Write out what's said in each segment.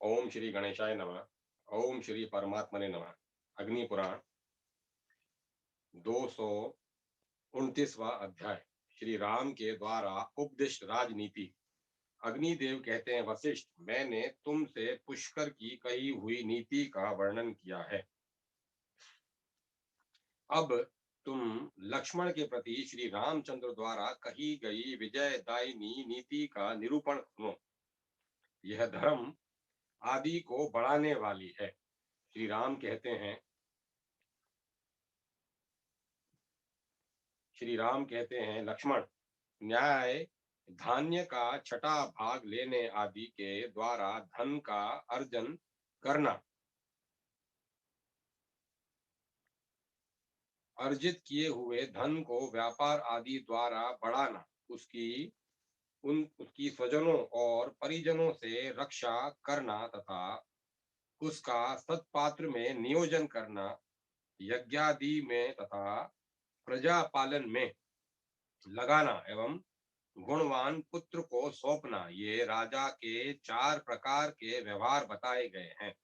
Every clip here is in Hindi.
ओम श्री गणेशाय नमः। ओम श्री परमात्मने नमः। अग्नि पुराण 229वां अध्याय। श्री राम के द्वारा उपदिष्ट राजनीति। अग्निदेव कहते हैं, वशिष्ठ, मैंने तुमसे पुष्कर की कही हुई नीति का वर्णन किया है। अब तुम लक्ष्मण के प्रति श्री रामचंद्र द्वारा कही गई विजयदायिनी नीति का निरूपण सुनो। यह धर्म आदि को बढ़ाने वाली है। श्री राम कहते हैं, लक्ष्मण, न्याय, धान्य का छठा भाग लेने आदि के द्वारा धन का अर्जन करना, अर्जित किए हुए धन को व्यापार आदि द्वारा बढ़ाना, उसकी स्वजनों और परिजनों से रक्षा करना तथा उसका सत्पात्र में नियोजन करना, यज्ञादि में तथा प्रजा पालन में लगाना एवं गुणवान पुत्र को सौंपना, ये राजा के 4 प्रकार के व्यवहार बताए गए हैं।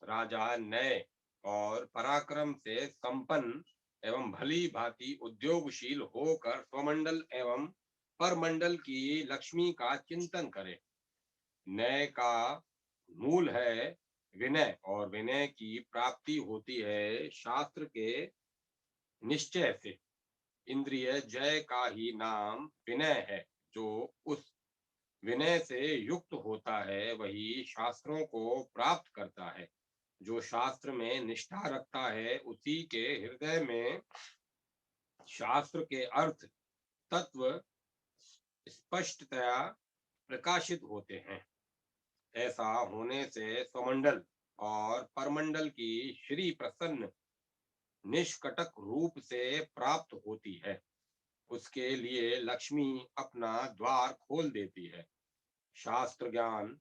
राजा नय और पराक्रम से संपन्न एवं भली भांति उद्योगशील होकर स्वमंडल एवं परमंडल की लक्ष्मी का चिंतन करे। नय का मूल है विनय, और विनय की प्राप्ति होती है शास्त्र के निश्चय से। इंद्रिय जय का ही नाम विनय है। जो उस विनय से युक्त होता है वही शास्त्रों को प्राप्त करता है। जो शास्त्र में निष्ठा रखता है उसी के हृदय में शास्त्र के अर्थ तत्व स्पष्टतया प्रकाशित होते हैं। ऐसा होने से स्वमंडल और परमंडल की श्री प्रसन्न निष्कटक रूप से प्राप्त होती है। उसके लिए लक्ष्मी अपना द्वार खोल देती है। शास्त्र ज्ञान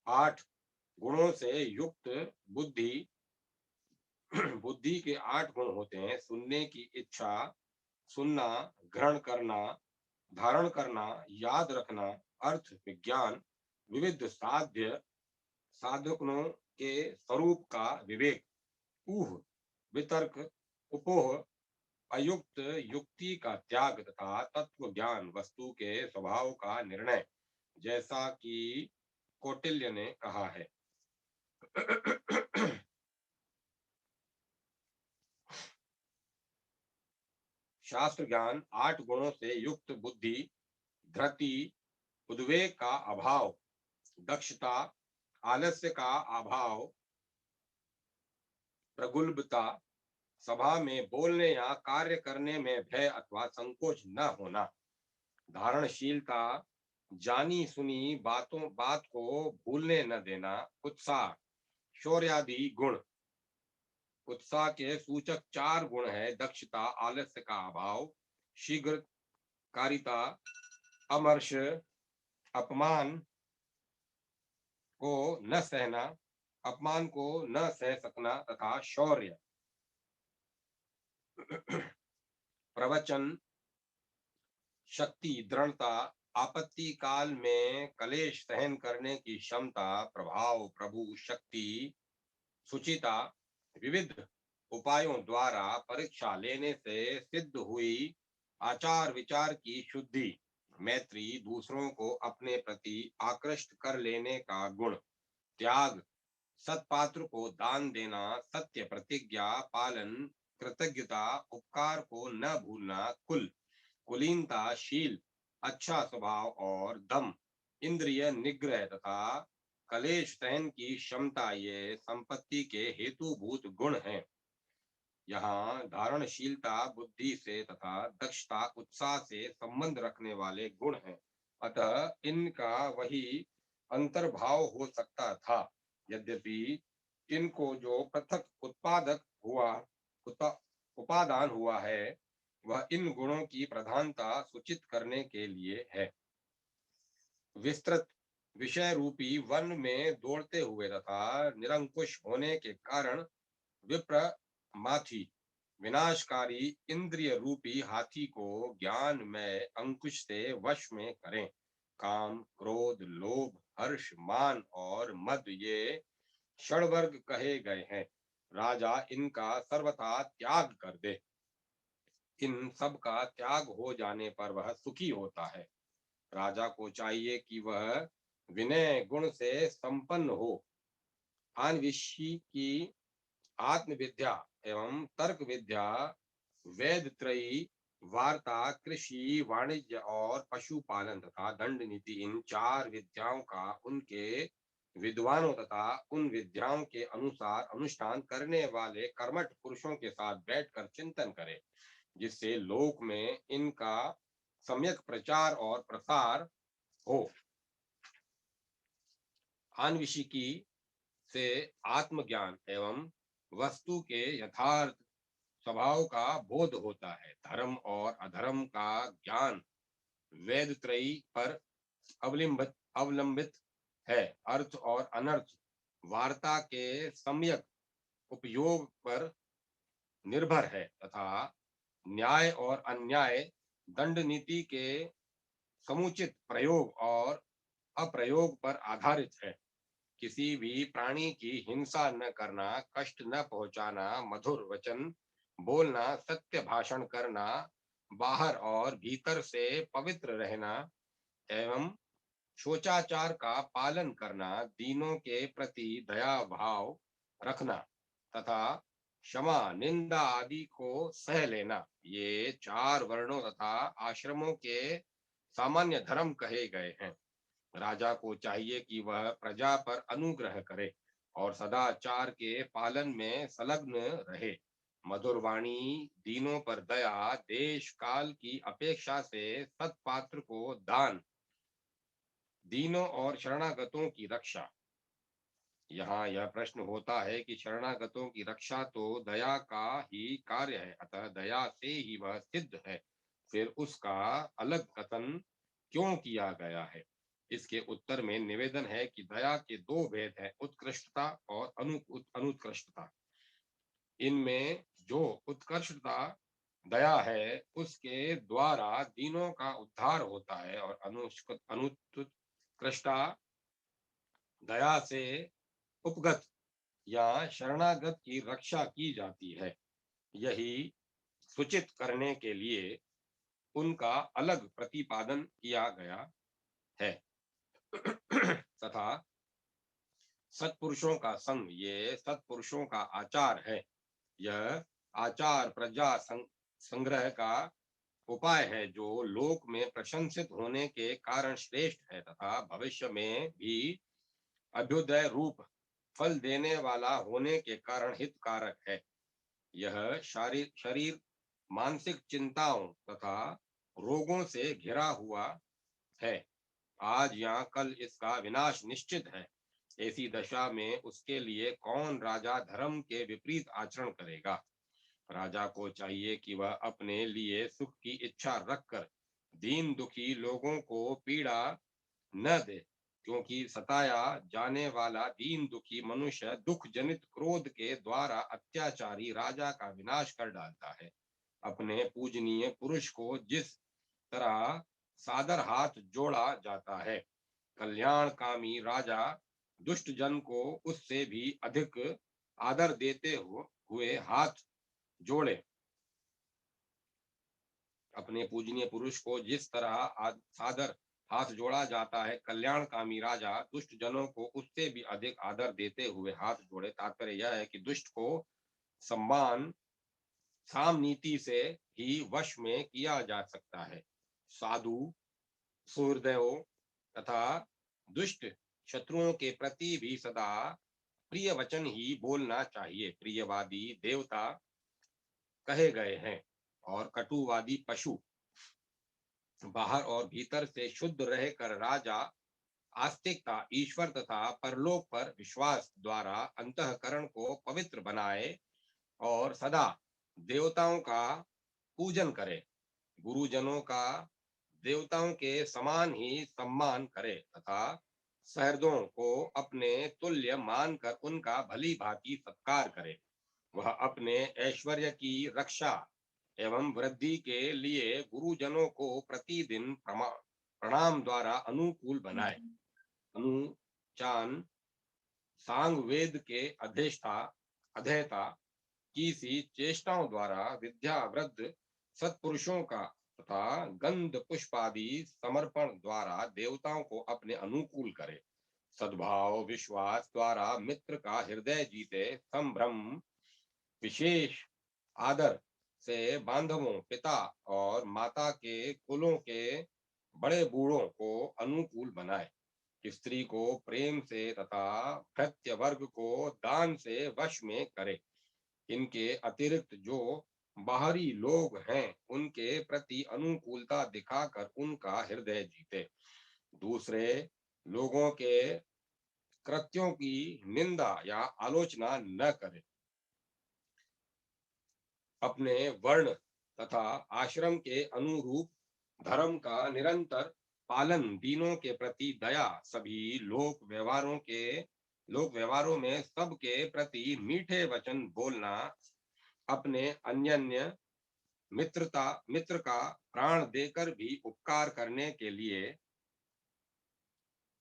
8 गुणों से युक्त बुद्धि बुद्धि के 8 गुण होते हैं। सुनने की इच्छा, सुनना, ग्रहण करना, धारण करना, याद रखना, अर्थ विज्ञान, विविध साधकों के स्वरूप का विवेक, ऊह वितर्क, उपोह अयुक्त युक्ति का त्याग तथा तत्व ज्ञान, वस्तु के स्वभाव का निर्णय, जैसा कि कौटिल्य ने कहा है। शास्त्र ज्ञान 8 गुणों से युक्त बुद्धि, धृति, उद्वेग का अभाव, दक्षता, आलस्य का अभाव, प्रगुल्भता, सभा में बोलने या कार्य करने में भय अथवा संकोच न होना, धारणशीलता, जानी सुनी बात को भूलने न देना, उत्साह, शौर्यादि गुण। उत्साह के सूचक 4 गुण है: दक्षता, आलस्य का अभाव, शीघ्रकारिता, अमर्ष, अपमान को न सहना, अपमान को न सह सकना तथा शौर्य। प्रवचन शक्ति, दृढ़ता, आपत्ति काल में कलेश सहन करने की क्षमता, प्रभाव, प्रभु शक्ति, सुचिता, विविध उपायों द्वारा परीक्षा लेने से सिद्ध हुई आचार विचार की शुद्धि, मैत्री, दूसरों को अपने प्रति आकृष्ट कर लेने का गुण, त्याग, सत्पात्र को दान देना, सत्य प्रतिज्ञा पालन, कृतज्ञता, उपकार को न भूलना, कुलीनता, शील, अच्छा स्वभाव और दम, इंद्रिय निग्रह तथा कलेश सहन की क्षमता, ये संपत्ति के हेतुभूत गुण हैं। यहाँ धारणशीलता बुद्धि से तथा दक्षता उत्साह से संबंध रखने वाले गुण हैं। अतः इनका वही अंतर्भाव हो सकता था। यद्यपि इनको जो पृथक उपादान हुआ है वह इन गुणों की प्रधानता सूचित करने के लिए है। विस्तृत विषय रूपी वन में दौड़ते हुए तथा निरंकुश होने के कारण विप्रमाथी विनाशकारी इंद्रिय रूपी हाथी को ज्ञान में अंकुश से वश में करें। काम, क्रोध, लोभ, हर्ष, मान और मद ये षडवर्ग कहे गए हैं। राजा इनका सर्वथा त्याग कर दे। इन सब का त्याग हो जाने पर वह सुखी होता है। राजा को चाहिए कि वह विनय गुण से संपन्न हो। आन्विषी की आत्मविद्या एवं तर्क विद्या, वेद त्रयी, वार्ता, कृषि, वाणिज्य और पशुपालन तथा दंड नीति, इन चार विद्याओं का उनके विद्वानों तथा उन विद्याओं के अनुसार अनुष्ठान करने वाले कर्मठ पुरुषों के साथ बैठकर चिंतन करे, जिससे लोक में इनका सम्यक प्रचार और प्रसार हो। आन्विषिकी से आत्मज्ञान एवं वस्तु के यथार्थ स्वभाव का बोध होता है। धर्म और अधर्म का ज्ञान वेद त्रयी पर अवलंबित है। अर्थ और अनर्थ वार्ता के सम्यक उपयोग पर निर्भर है तथा न्याय और अन्याय दंड नीति के समुचित प्रयोग और अप्रयोग पर आधारित है। किसी भी प्राणी की हिंसा न करना, कष्ट न पहुंचाना, मधुर वचन बोलना, सत्य भाषण करना, बाहर और भीतर से पवित्र रहना एवं शोचाचार का पालन करना, दीनों के प्रति दया भाव रखना तथा क्षमा, निंदा आदि को सह लेना, ये चार वर्णों तथा आश्रमों के सामान्य धर्म कहे गए हैं। राजा को चाहिए कि वह प्रजा पर अनुग्रह करे और सदाचार के पालन में संलग्न रहे। मधुर वाणी, दीनों पर दया, देश काल की अपेक्षा से सत्पात्र को दान, दीनों और शरणागतों की रक्षा। यहाँ यह प्रश्न होता है कि शरणागतों की रक्षा तो दया का ही कार्य है, अतः दया से ही वह सिद्ध है, फिर उसका अलग कथन क्यों किया गया है? इसके उत्तर में निवेदन है कि दया के दो भेद हैं, उत्कृष्टता और अनुत्कृष्टता। इनमें जो उत्कृष्टता दया है, उसके द्वारा दीनों का उद्धार होता है और अनुत्कृष्टता दया से उपगत या शरणागत की रक्षा की जाती है। यही सूचित करने के लिए उनका अलग प्रतिपादन किया गया है। तथा सत्पुरुषों का संग, ये सत्पुरुषों का आचार है। यह आचार प्रजा संग्रह का उपाय है, जो लोक में प्रशंसित होने के कारण श्रेष्ठ है तथा भविष्य में भी अभ्युदय रूप फल देने वाला होने के कारण हितकारक है। यह शरीर मानसिक चिंताओं तथा रोगों से घिरा हुआ है। आज या कल इसका विनाश निश्चित है। ऐसी दशा में उसके लिए कौन राजा धर्म के विपरीत आचरण करेगा? राजा को चाहिए कि वह अपने लिए सुख की इच्छा रखकर दीन दुखी लोगों को पीड़ा न दे, क्योंकि सताया जाने वाला दीन दुखी मनुष्य दुख जनित क्रोध के द्वारा अत्याचारी राजा का विनाश कर डालता है। अपने पूजनीय पुरुष को जिस तरह सादर हाथ जोड़ा जाता है, कल्याणकामी राजा दुष्ट जन को उससे भी अधिक आदर देते हुए हाथ जोड़े। अपने पूजनीय पुरुष को जिस तरह सादर हाथ जोड़ा जाता है, कल्याणकामी राजा दुष्ट जनों को उससे भी अधिक आदर देते हुए हाथ जोड़े। तात्पर्य यह है कि दुष्ट को सम्मान साम नीति से ही वश में किया जा सकता है। साधु, सुहृदयों तथा दुष्ट शत्रुओं के प्रति भी सदा प्रिय वचन ही बोलना चाहिए। प्रियवादी देवता कहे गए हैं और कटुवादी पशु। बाहर और भीतर से शुद्ध रहकर राजा आस्तिकता, ईश्वर तथा परलोक पर विश्वास द्वारा अंतःकरण को पवित्र बनाए और सदा देवताओं का पूजन करे। गुरुजनों का देवताओं के समान ही सम्मान करे तथा सहृदों को अपने तुल्य मानकर उनका भली भांति सत्कार करे। वह अपने ऐश्वर्य की रक्षा एवं वृद्धि के लिए गुरुजनों को प्रतिदिन प्रणाम द्वारा अनुकूल बनाए। अनुचान सांग वेद के अधेयता की सी चेष्टाओं द्वारा विद्या वृद्ध सत्पुरुषों का तथा गंध पुष्पादि समर्पण द्वारा देवताओं को अपने अनुकूल करे। सद्भाव विश्वास द्वारा मित्र का हृदय जीते, संभ्रम विशेष आदर से बांधवों पिता और माता के कुलों के बड़े बूढ़ों को अनुकूल बनाए। स्त्री को प्रेम से तथा भृत्य वर्ग को दान से वश में करे। इनके अतिरिक्त जो बाहरी लोग हैं उनके प्रति अनुकूलता दिखाकर उनका हृदय जीते। दूसरे लोगों के कृत्यों की निंदा या आलोचना न करे। अपने वर्ण तथा आश्रम के अनुरूप धर्म का निरंतर पालन, दीनों के प्रति दया, सभी लोक व्यवहारों में सबके प्रति मीठे वचन बोलना, अपने अन्य मित्र का प्राण देकर भी उपकार करने के लिए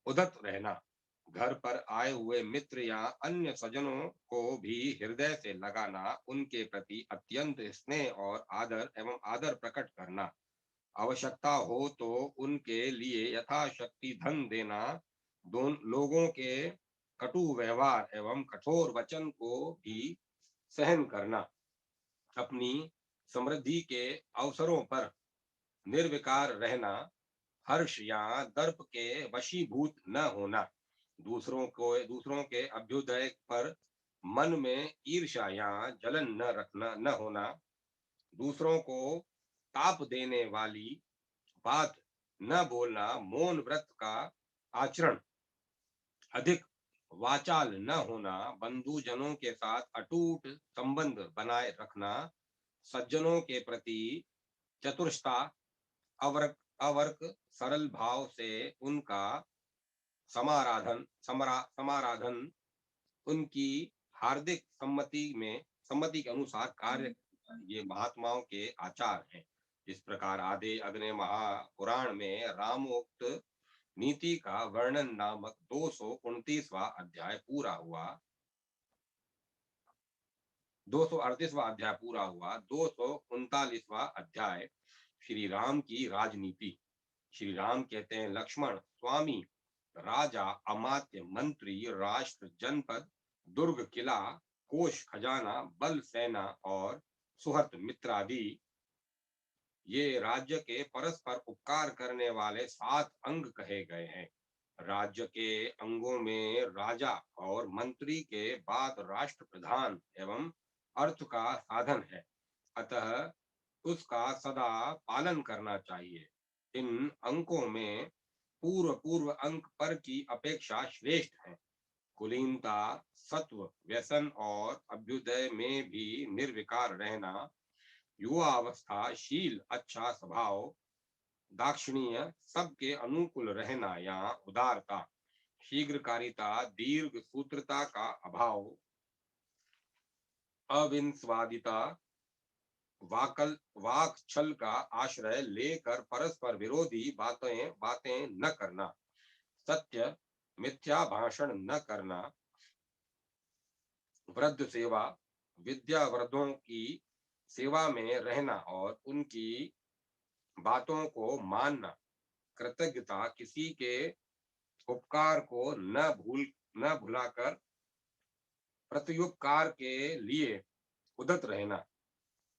उदत रहना, घर पर आए हुए मित्र या अन्य स्वजनों को भी हृदय से लगाना, उनके प्रति अत्यंत स्नेह और आदर प्रकट करना, आवश्यकता हो तो उनके लिए यथाशक्ति धन देना, दोनों लोगों के कटु व्यवहार एवं कठोर वचन को भी सहन करना, अपनी समृद्धि के अवसरों पर निर्विकार रहना, हर्ष या दर्प के वशीभूत न होना, दूसरों के अभ्युदय पर मन में ईर्ष्या या जलन न होना, दूसरों को ताप देने वाली बात न बोलना, मौन व्रत का आचरण, अधिक वाचाल न होना, बंधुजनों के साथ अटूट संबंध बनाए रखना, सज्जनों के प्रति चतुरता, अवर्क सरल भाव से उनका समाराधन, उनकी हार्दिक सम्मति के अनुसार कार्य, ये महात्माओं के आचार हैं। इस प्रकार आधे अग्नि महापुराण में रामोक्त नीति का वर्णन नामक 229वां अध्याय पूरा हुआ। 238वां अध्याय पूरा हुआ। 239वां अध्याय श्री राम की राजनीति। श्री राम कहते हैं, लक्ष्मण स्वामी, राजा, अमात्य, मंत्री, राष्ट्र, जनपद, दुर्ग, किला, कोष, खजाना, बल, सेना और सुहृद मित्रादि, ये राज्य के परस्पर उपकार करने वाले 7 अंग कहे गए हैं। राज्य के अंगों में राजा और मंत्री के बाद राष्ट्र प्रधान एवं अर्थ का साधन है, अतः उसका सदा पालन करना चाहिए। इन अंकों में पूर्व अंक पर की अपेक्षा श्रेष्ठ है। कुलीनता, सत्व, व्यसन और अभ्युदय में भी निर्विकार रहना, युवा अवस्था, शील, अच्छा स्वभाव, दाक्षिणीय, सबके अनुकूल रहना या उदारता, शीघ्रकारिता, दीर्घ सूत्रता का अभाव, अविंस्वादिता, वाक छल का आश्रय लेकर परस्पर विरोधी बातें न करना, सत्य मिथ्या भाषण न करना, वृद्ध सेवा, विद्या वृद्धों की सेवा में रहना और उनकी बातों को मानना, कृतज्ञता, किसी के उपकार को न भुलाकर प्रत्युपकार के लिए उदत रहना,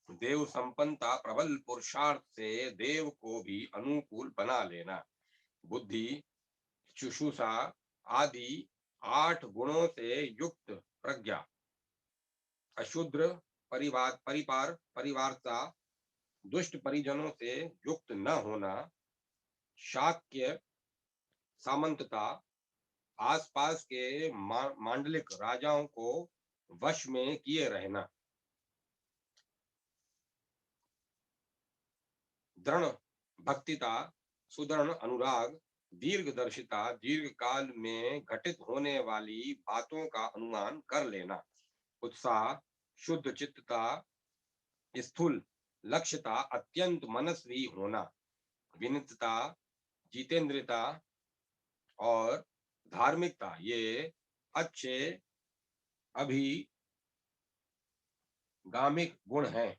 देव संपन्नता, प्रबल पुरुषार्थ से देव को भी अनुकूल बना लेना, बुद्धि, शुश्रूषा आदि 8 गुणों से युक्त प्रज्ञा, अशुद्र परिवारता, दुष्ट परिजनों से युक्त न होना, शाक्य सामंतता, आसपास के मांडलिक राजाओं को वश में किए रहना, दृढ़ भक्तिता, सुदृढ़ अनुराग, दीर्घदर्शिता, दीर्घ काल में घटित होने वाली बातों का अनुमान कर लेना, उत्साह, शुद्ध चित्तता, स्थूल लक्ष्यता, अत्यंत मनस्वी होना, विनितता, जितेंद्रियता और धार्मिकता ये अच्छे अभिगामिक गुण हैं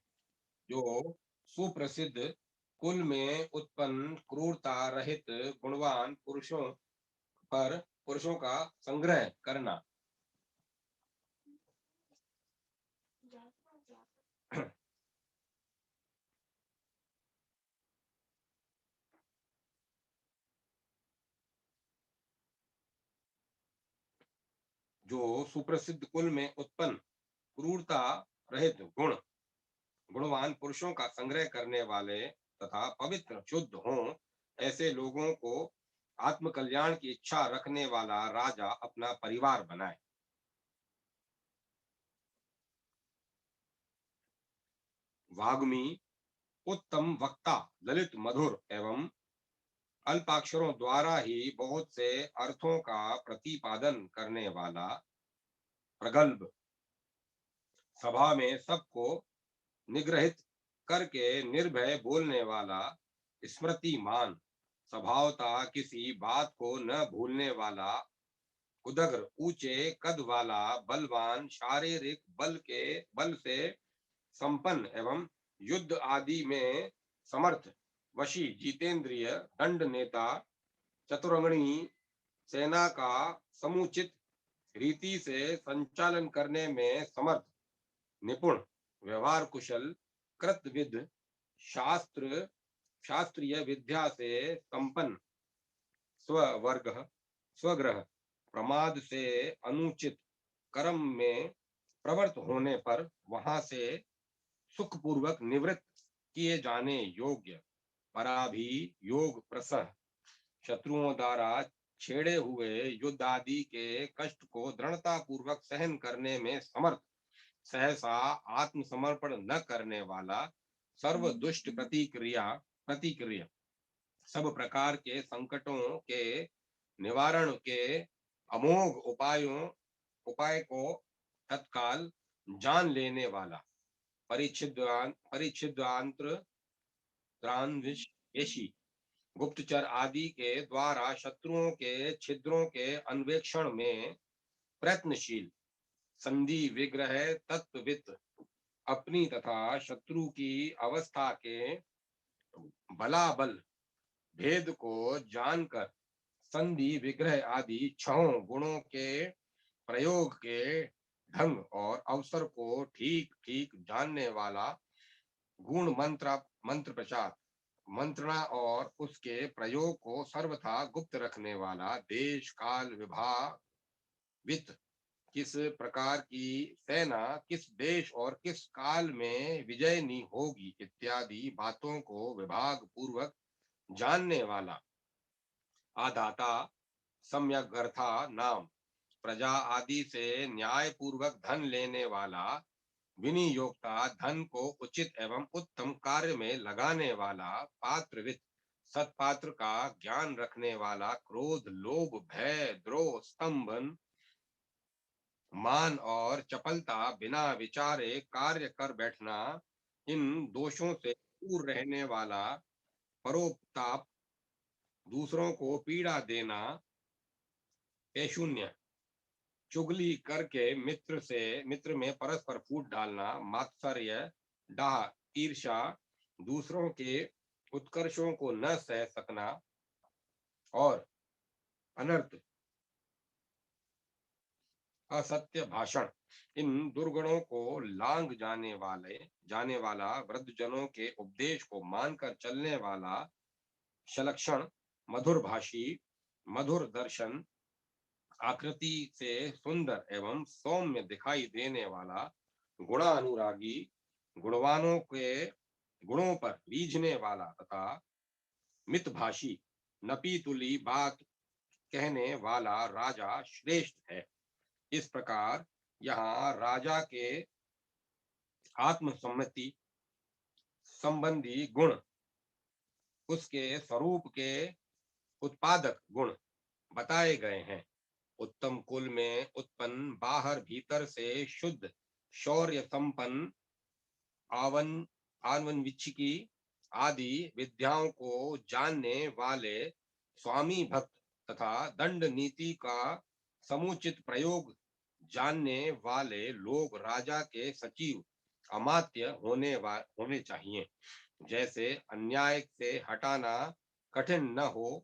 जो सुप्रसिद्ध कुल में उत्पन्न क्रूरता रहित गुणवान पुरुषों का संग्रह करना। जो सुप्रसिद्ध कुल में उत्पन्न क्रूरता रहित गुणवान पुरुषों का संग्रह करने वाले तथा पवित्र शुद्ध हों, ऐसे लोगों को आत्म कल्याण की इच्छा रखने वाला राजा अपना परिवार बनाए। वाग्मी उत्तम वक्ता, ललित मधुर एवं अल्पाक्षरों द्वारा ही बहुत से अर्थों का प्रतिपादन करने वाला, प्रगल्भ, सभा में सबको निग्रहित करके निर्भय बोलने वाला, स्मृतिमान, स्वभावतः किसी बात को न भूलने वाला, उदग्र, ऊंचे कद वाला, बलवान, शारीरिक बल से संपन्न एवं युद्ध आदि में समर्थ, वशी, जितेंद्रिय, दंड नेता, चतुरंगणी, सेना का समुचित रीति से संचालन करने में समर्थ, निपुण, व्यवहार कुशल, कृतविद, शास्त्रीय विद्या से संपन्न, स्वग्रह, प्रमाद से अनुचित कर्म में प्रवृत्त होने पर वहां से सुखपूर्वक निवृत्त किए जाने योग्य, पराभियोग प्रसह, शत्रुओं द्वारा छेड़े हुए युद्ध आदि के कष्ट को दृढ़ता पूर्वक सहन करने में समर्थ, सहसा आत्मसमर्पण न करने वाला, सर्व दुष्ट प्रतिक्रिया, सब प्रकार के संकटों के निवारण के अमोघ उपाय को तत्काल जान लेने वाला, परिच्छिद्रांतरान्वेषी, गुप्तचर आदि के द्वारा शत्रुओं के छिद्रों के अन्वेषण में प्रयत्नशील, संधि विग्रह तत्वविद, अपनी तथा शत्रु की अवस्था के बलाबल भेद को जानकर संधि विग्रह आदि छहों गुणों के प्रयोग के ढंग और अवसर को ठीक ठीक जानने वाला, गुण मंत्र प्रचार, मंत्रणा और उसके प्रयोग को सर्वथा गुप्त रखने वाला, देश काल विभावित, किस प्रकार की सेना किस देश और किस काल में विजयनी होगी इत्यादि बातों को विभाग पूर्वक जानने वाला, आदाता, सम्यग्र्था नाम, प्रजा आदि से न्याय पूर्वक धन लेने वाला, विनियोक्ता, धन को उचित एवं उत्तम कार्य में लगाने वाला, पात्रवित, सत्पात्र का ज्ञान रखने वाला, क्रोध, लोभ, भय, द्रोह, स्तंभन, मान और चपलता, बिना विचारे कार्य कर बैठना, इन दोषों से दूर रहने वाला, परोपताप, दूसरों को पीड़ा देना, शून्य, चुगली करके मित्र में परस्पर फूट डालना, मात्सर्य, डाह, ईर्षा, दूसरों के उत्कर्षों को न सह सकना और अनर्थ, असत्य भाषण, इन दुर्गुणों को लांग जाने वाला, वृद्धजनों के उपदेश को मानकर चलने वाला, सलक्षण, मधुर भाषी, मधुर दर्शन, आकृति से सुंदर एवं सौम्य दिखाई देने वाला, गुणानुरागी, गुणवानों के गुणों पर रीझने वाला तथा मितभाषी, नपीतुली बात कहने वाला राजा श्रेष्ठ है। इस प्रकार यहाँ राजा के आत्मसम्मति संबंधी गुण, उसके स्वरूप के उत्पादक गुण बताए गए हैं। उत्तम कुल में उत्पन्न, बाहर भीतर से शुद्ध, शौर्य संपन्न, आनवनविच्छिकी आदि विद्याओं को जानने वाले, स्वामी भक्त, तथा दंड नीति का समुचित प्रयोग जानने वाले लोग राजा के सचिव अमात्य होने चाहिए। जैसे अन्याय से हटाना कठिन न हो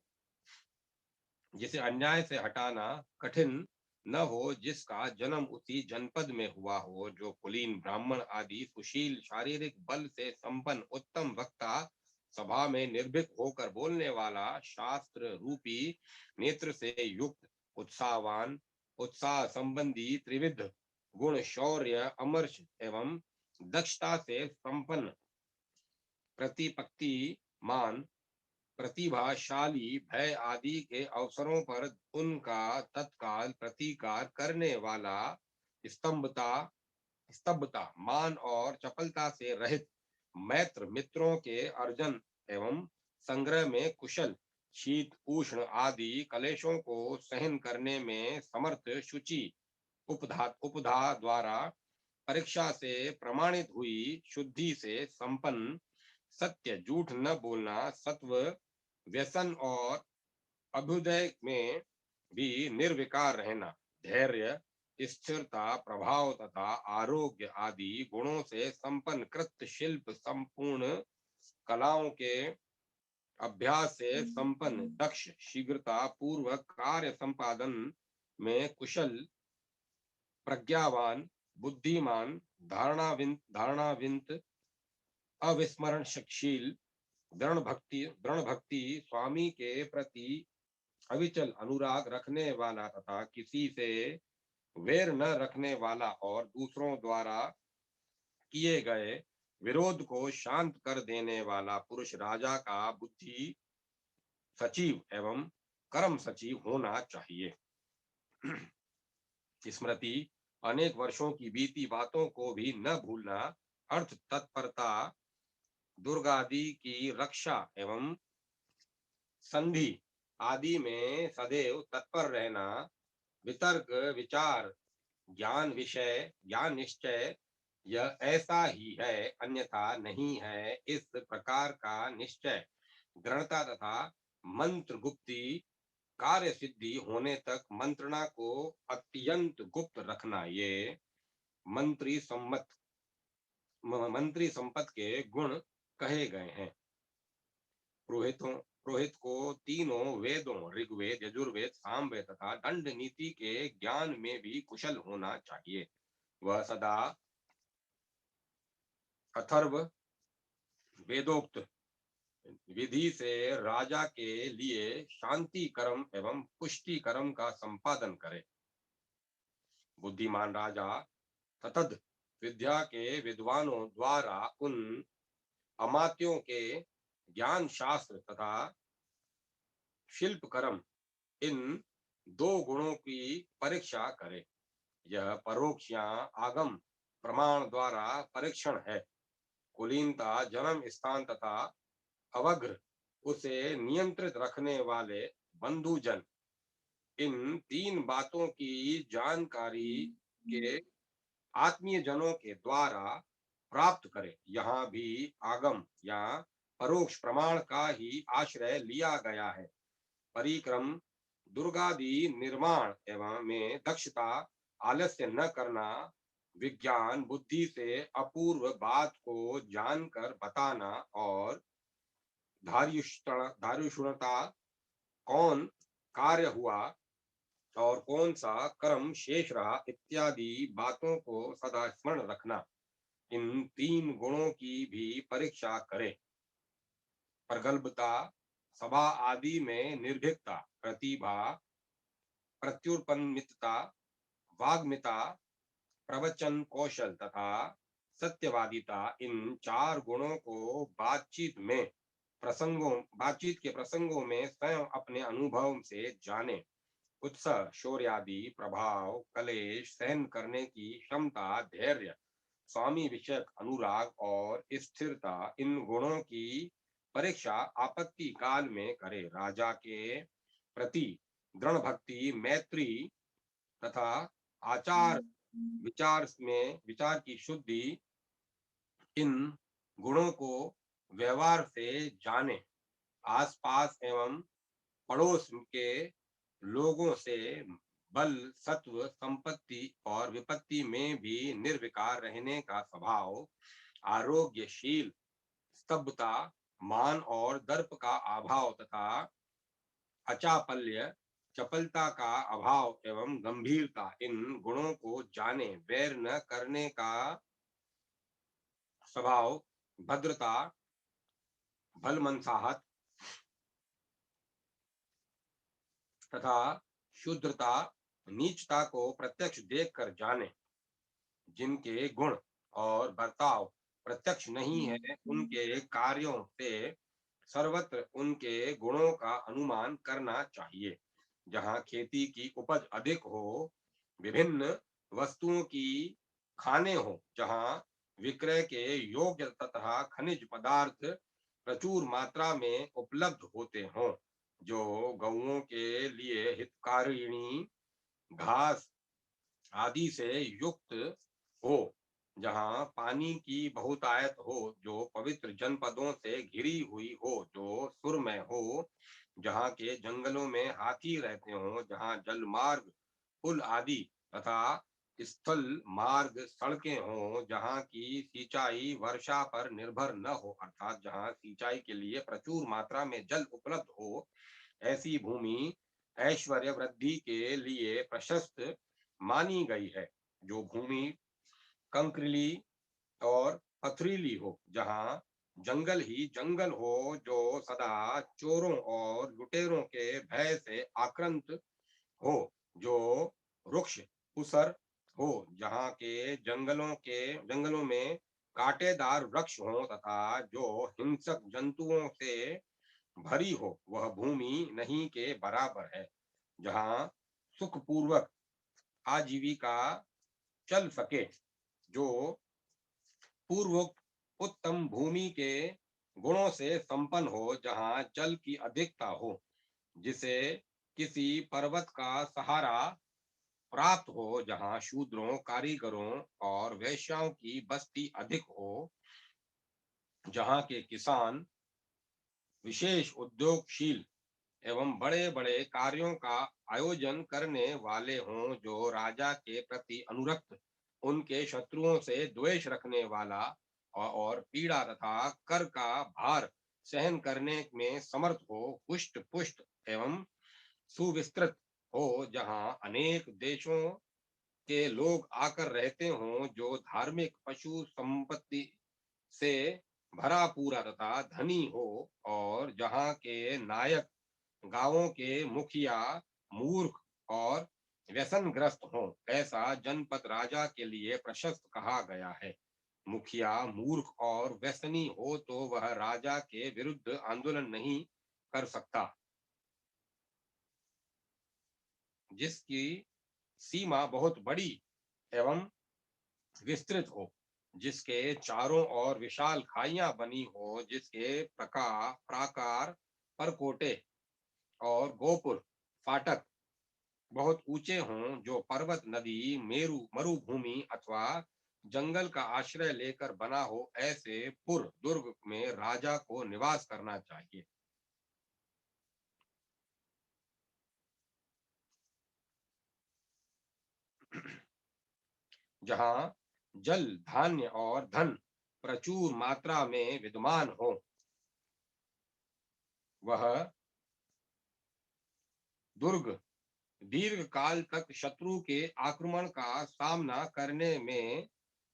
जिसे अन्याय से हटाना कठिन न हो, जिसका जन्म उसी जनपद में हुआ हो, जो कुलीन ब्राह्मण आदि सुशील शारीरिक बल से संपन्न उत्तम वक्ता, सभा में निर्भीक होकर बोलने वाला, शास्त्र रूपी नेत्र से युक्त, उत्साहवान, उत्साह संबंधी त्रिविध गुण, शौर्य, अमर्ष एवं दक्षता से संपन्न, प्रतिपत्ति मान, प्रतिभाशाली, भय आदि के अवसरों पर उनका तत्काल प्रतिकार करने वाला, स्तंभता स्तब्धता, मान और चपलता से रहित, मैत्र मित्रों के अर्जन एवं संग्रह में कुशल, शीत उष्ण आदि कलेशों को सहन करने में समर्थ, शुचि, उपधा द्वारा परीक्षा से प्रमाणित हुई, शुद्धि से संपन्न, सत्य झूठ न बोलना, सत्व, व्यसन और अभ्युदय में भी निर्विकार रहना, धैर्य, स्थिरता, प्रभाव तथा आरोग्य आदि गुणों से संपन्न, कृत शिल्प संपूर्ण कलाओं के अभ्यास से संपन्न, दक्ष, शीघ्रता पूर्वक कार्य संपादन में कुशल, प्रज्ञावान, बुद्धिमान, धारणाविंत, अविस्मरणशील, दृढ़ भक्ति, स्वामी के प्रति अविचल अनुराग रखने वाला तथा किसी से वैर न रखने वाला, और दूसरों द्वारा किए गए विरोध को शांत कर देने वाला पुरुष राजा का बुद्धि सचिव एवं कर्म सचिव होना चाहिए। स्मृति, अनेक वर्षों की बीती बातों को भी न भूलना, अर्थ तत्परता, दुर्गादि की रक्षा एवं संधि आदि में सदैव तत्पर रहना, वितर्क, विचार, ज्ञान विषय, ज्ञान निश्चय, यह ऐसा ही है अन्यथा नहीं है, इस प्रकार का निश्चय, दृढ़ता तथा मंत्र गुप्ती, कार्य सिद्धि होने तक मंत्रणा को अत्यंत गुप्त रखना, ये मंत्री संपत के गुण कहे गए हैं। पुरोहित को तीनों वेदों ऋग्वेद, यजुर्वेद, सामवेद तथा दंड नीति के ज्ञान में भी कुशल होना चाहिए। वह सदा अथर्व वेदोक्त विधि से राजा के लिए शांति कर्म एवं पुष्टि कर्म का संपादन करे। बुद्धिमान राजा सतत विद्या के विद्वानों द्वारा उन अमात्यों के ज्ञान, शास्त्र तथा शिल्प कर्म, इन दो गुणों की परीक्षा करे। यह परोक्ष या आगम प्रमाण द्वारा परीक्षण है। कुलीनता, जन्म स्थान तथा अवग्र, उसे नियंत्रित रखने वाले बंधुजन, इन तीन बातों की जानकारी के आत्मीय जनों के द्वारा प्राप्त करे। यहाँ भी आगम या परोक्ष प्रमाण का ही आश्रय लिया गया है। परिक्रम, दुर्गादि निर्माण एवं में दक्षता, आलस्य न करना, विज्ञान बुद्धि से अपूर्व बात को जानकर बताना, और धार्युष्णता, कौन कार्य हुआ और कौन सा कर्म शेष रहा इत्यादि बातों को सदा स्मरण रखना, इन तीन गुणों की भी परीक्षा करे। प्रगल्भता, सभा आदि में निर्भीकता, प्रतिभा, प्रत्युत्पन्नता, वाग्मिता, प्रवचन कौशल तथा सत्यवादिता, इन चार गुणों को बातचीत के प्रसंगों में स्वयं अपने अनुभव से जाने। उत्साह, शौर्यादि, प्रभाव, कलेश सहन करने की क्षमता, धैर्य, स्वामी विषयक अनुराग और स्थिरता, इन गुणों की परीक्षा आपत्ति काल में करे। राजा के प्रति दृढ़ भक्ति, मैत्री तथा आचार विचार की शुद्धि, इन गुणों को व्यवहार से जाने। आसपास एवं पड़ोस के रोगों से बल, सत्व, संपत्ति और विपत्ति में भी निर्विकार रहने का स्वभाव, आरोग्यशील, स्तब्धता, मान और दर्प का अभाव तथा अचापल्य, चपलता का अभाव एवं गंभीरता, इन गुणों को जाने, वैर न करने का स्वभाव, भद्रता, भलमनसाहत तथा शुद्धता, नीचता को प्रत्यक्ष देखकर जाने, जिनके गुण और बर्ताव प्रत्यक्ष नहीं है, उनके कार्यों से सर्वत्र उनके गुणों का अनुमान करना चाहिए। जहाँ खेती की उपज अधिक हो, विभिन्न वस्तुओं की खाने हो, जहाँ विक्रय के योग्य तथा खनिज पदार्थ प्रचुर मात्रा में उपलब्ध होते हों, जो गौओं के लिए हितकारिणी घास आदि से युक्त हो, जहाँ पानी की बहुतायत हो, जो पवित्र जनपदों से घिरी हुई हो, जो सुरमय हो, जहाँ के जंगलों में हाथी रहते हों, जहाँ जल मार्ग, पुल आदि तथा स्थल मार्ग सड़कें हों, जहाँ की सिंचाई वर्षा पर निर्भर न हो, अर्थात जहाँ सिंचाई के लिए प्रचुर मात्रा में जल उपलब्ध हो, ऐसी भूमि ऐश्वर्य वृद्धि के लिए प्रशस्त मानी गई है। जो भूमि कंकरीली और पथरीली हो, जहाँ जंगल ही जंगल हो, जो सदा चोरों और लुटेरों के भय से आक्रांत हो, जो वृक्ष कुसर हो, जहाँ के जंगलों में कांटेदार वृक्ष हो तथा जो हिंसक जंतुओं से भरी हो, वह भूमि नहीं के बराबर है। जहाँ सुखपूर्वक आजीविका चल सके, जो पूर्वोक्त उत्तम भूमि के गुणों से संपन्न हो, जहाँ जल की अधिकता हो, जिसे किसी पर्वत का सहारा प्राप्त हो, जहाँ शूद्रों, कारीगरों और वैश्याओं की बस्ती अधिक हो, जहाँ के किसान विशेष उद्योगशील एवं बड़े बड़े कार्यों का आयोजन करने वाले हों, जो राजा के प्रति अनुरक्त, उनके शत्रुओं से द्वेष रखने वाला और पीड़ा तथा कर का भार सहन करने में समर्थ हो, पुष्ट पुष्ट एवं सुविस्तृत हो, जहाँ अनेक देशों के लोग आकर रहते हों, जो धार्मिक, पशु संपत्ति से भरा पूरा तथा धनी हो, और जहाँ के नायक, गांवों के मुखिया मूर्ख और व्यसनग्रस्त हों, ऐसा जनपद राजा के लिए प्रशस्त कहा गया है। मुखिया मूर्ख और व्यसनी हो तो वह राजा के विरुद्ध आंदोलन नहीं कर सकता, जिसकी सीमा बहुत बड़ी एवं विस्तृत हो, जिसके चारों ओर विशाल खाइयां बनी हो, जिसके प्राकार परकोटे और गोपुर फाटक बहुत ऊंचे हों, जो पर्वत, नदी, मेरु मरुभूमि अथवा जंगल का आश्रय लेकर बना हो, ऐसे पुर दुर्ग में राजा को निवास करना चाहिए। जहाँ जल, धान्य और धन प्रचुर मात्रा में विद्यमान हो, वह दुर्ग दीर्घ काल तक शत्रु के आक्रमण का सामना करने में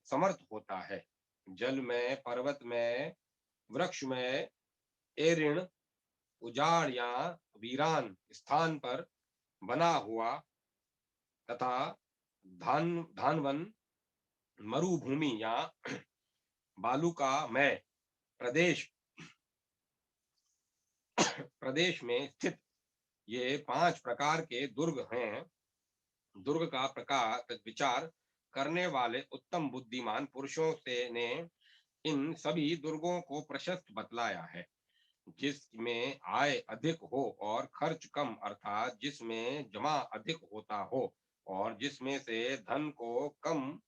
समर्थ होता है। जल में, पर्वत में, वृक्ष में, एऋण, उजाड़ या वीरान स्थान पर बना हुआ तथा धानवन, मरुभूमि या बालुकामय प्रदेश प्रदेश में स्थित ये 5 प्रकार के दुर्ग हैं। दुर्ग का प्रकार विचार करने वाले उत्तम बुद्धिमान पुरुषों से ने इन सभी दुर्गों को प्रशस्त बतलाया है। जिसमें आय अधिक हो और खर्च कम, अर्थात जिसमें जमा अधिक होता हो और जिसमें से धन को कम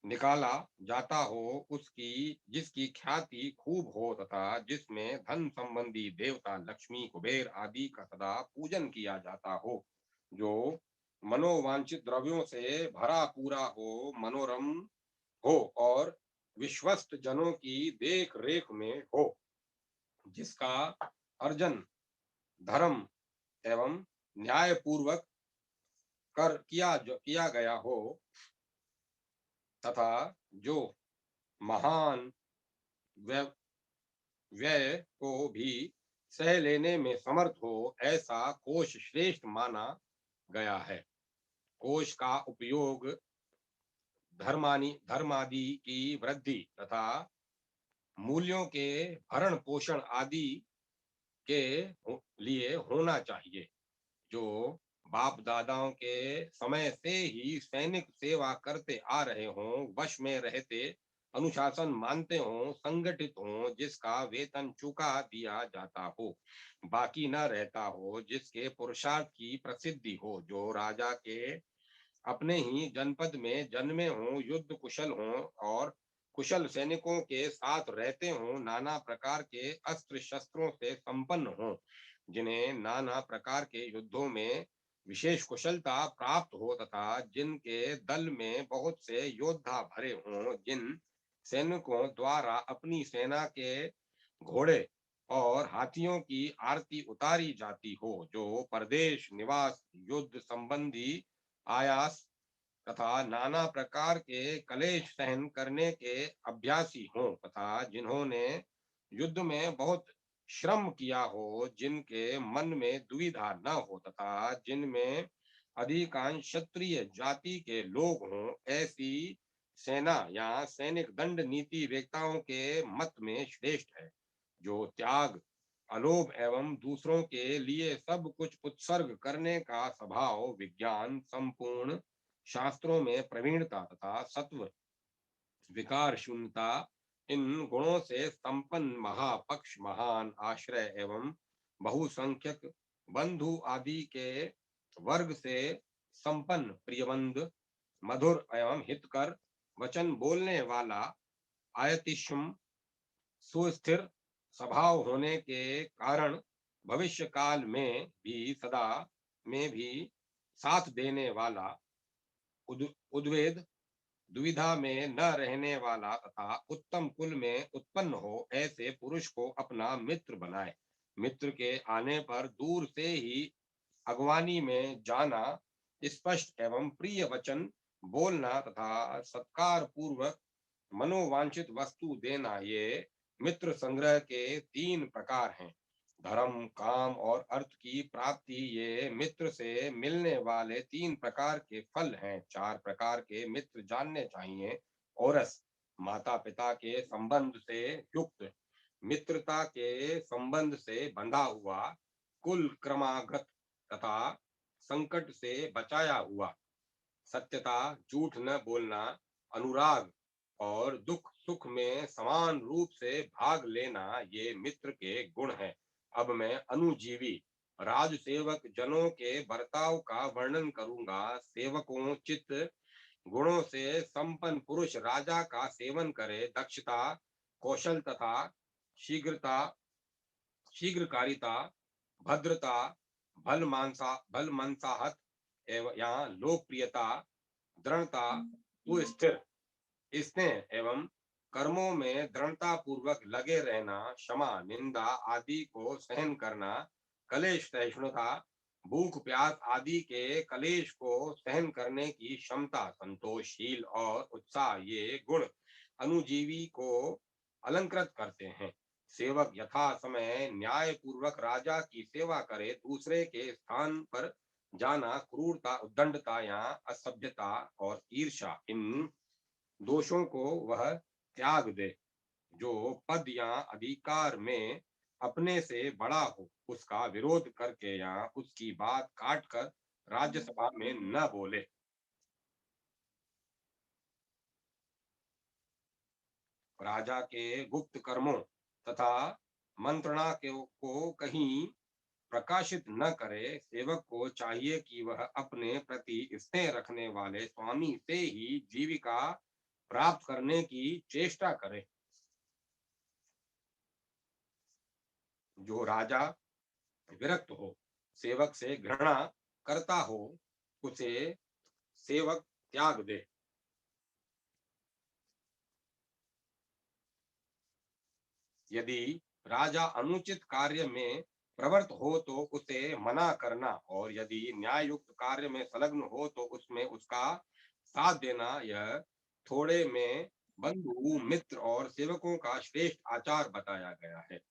निकाला जाता हो, उसकी जिसकी ख्याति खूब हो तथा जिसमें धन संबंधी देवता लक्ष्मी कुबेर आदि का सदा पूजन किया जाता हो, जो मनोवांछित द्रव्यों से भरा पूरा हो, मनोरम हो और विश्वस्त जनों की देख रेख में हो, जिसका अर्जन धर्म एवं न्याय पूर्वक कर किया गया हो, तथा जो महान व्यय व्यय को भी सह लेने में समर्थ हो, ऐसा कोष श्रेष्ठ माना गया है। कोष का उपयोग धर्मादि की वृद्धि तथा मूल्यों के भरण पोषण आदि के लिए होना चाहिए। जो बाप दादाओं के समय से ही सैनिक सेवा करते आ रहे हों, वश में रहते, अनुशासन मानते हों, संगठित हों, जिसका वेतन चुका दिया जाता हो, बाकी न रहता हो, जिसके पुरुषार्थ की प्रसिद्धि हो, जो राजा के अपने ही जनपद में जन्मे हों, युद्ध कुशल हों और कुशल सैनिकों के साथ रहते हों, नाना प्रकार के अस्त्र शस्त्रों से संपन्न हों, जिन्हें नाना प्रकार के युद्धों में विशेष कुशलता प्राप्त हो तथा जिनके दल में बहुत से योद्धा भरे हों, जिन सैनिकों द्वारा अपनी सेना के घोड़े और हाथियों की आरती उतारी जाती हो, जो परदेश निवास युद्ध संबंधी आयास तथा नाना प्रकार के कलेश सहन करने के अभ्यासी हों तथा जिन्होंने युद्ध में बहुत श्रम किया हो, जिनके मन में दुविधा न हो तथा जिनमें अधिकांश क्षत्रिय जाति के लोग हों, ऐसी सेना या सैनिक दंड नीति वेताओं के मत में श्रेष्ठ है। जो त्याग, अलोभ एवं दूसरों के लिए सब कुछ उत्सर्ग करने का स्वभाव, विज्ञान संपूर्ण शास्त्रों में प्रवीणता तथा सत्व विकार शून्यता, इन गुणों से संपन्न महापक्ष, महान आश्रय एवं बहुसंख्यक बंधु आदि के वर्ग से संपन्न, प्रियबंध, मधुर एवं हितकर वचन बोलने वाला, आयतिष्म सुस्थिर स्वभाव होने के कारण भविष्य काल में भी सदा में भी साथ देने वाला, उद्वेद दुविधा में न रहने वाला तथा उत्तम कुल में उत्पन्न हो, ऐसे पुरुष को अपना मित्र बनाए। मित्र के आने पर दूर से ही अगवानी में जाना, स्पष्ट एवं प्रिय वचन बोलना तथा सत्कार पूर्वक मनोवांछित वस्तु देना, ये मित्र संग्रह के तीन प्रकार हैं। धर्म, काम और अर्थ की प्राप्ति, ये मित्र से मिलने वाले तीन प्रकार के फल हैं। चार प्रकार के मित्र जानने चाहिए। औरस, माता पिता के संबंध से युक्त, मित्रता के संबंध से बंधा हुआ, कुल क्रमागत तथा संकट से बचाया हुआ, सत्यता, झूठ न बोलना, अनुराग और दुख सुख में समान रूप से भाग लेना, ये मित्र के गुण हैं। अब मैं अनुजीवी राजसेवक जनों के बर्ताव का वर्णन करूंगा। सेवकों चित्त गुणों से संपन्न पुरुष राजा का सेवन करे, दक्षता, कौशल तथा शीघ्रता, शीघ्रकारिता, भद्रता, भल मनसाहत एवं यहाँ लोकप्रियता, दृढ़ता, सुस्थिर, स्नेह एवं कर्मों में दृढ़ता पूर्वक लगे रहना, क्षमा, निंदा आदि को सहन करना, कलेश सहिष्णुता, भूख प्यास आदि के कलेश को सहन करने की क्षमता, संतोषशील और उत्साह, ये गुण अनुजीवी को अलंकृत करते हैं। सेवक यथा समय न्याय पूर्वक राजा की सेवा करे, दूसरे के स्थान पर जाना क्रूरता, उद्दंडता या असभ्यता और ईर्ष्या, इन दोषों को वह त्याग दे। जो पद या अधिकार में अपने से बड़ा हो, उसका विरोध करके या उसकी बात काट कर राज्यसभा में न बोले। राजा के गुप्त कर्मों तथा मंत्रणा को कहीं प्रकाशित न करे। सेवक को चाहिए कि वह अपने प्रति स्नेह रखने वाले स्वामी से ही जीविका प्राप्त करने की चेष्टा करे। जो राजा विरक्त हो, सेवक से घृणा करता हो, उसे सेवक त्याग दे। यदि राजा अनुचित कार्य में प्रवृत्त हो तो उसे मना करना, और यदि न्यायुक्त कार्य में संलग्न हो तो उसमें उसका साथ देना, यह थोड़े में बंधु मित्र और सेवकों का श्रेष्ठ आचार बताया गया है।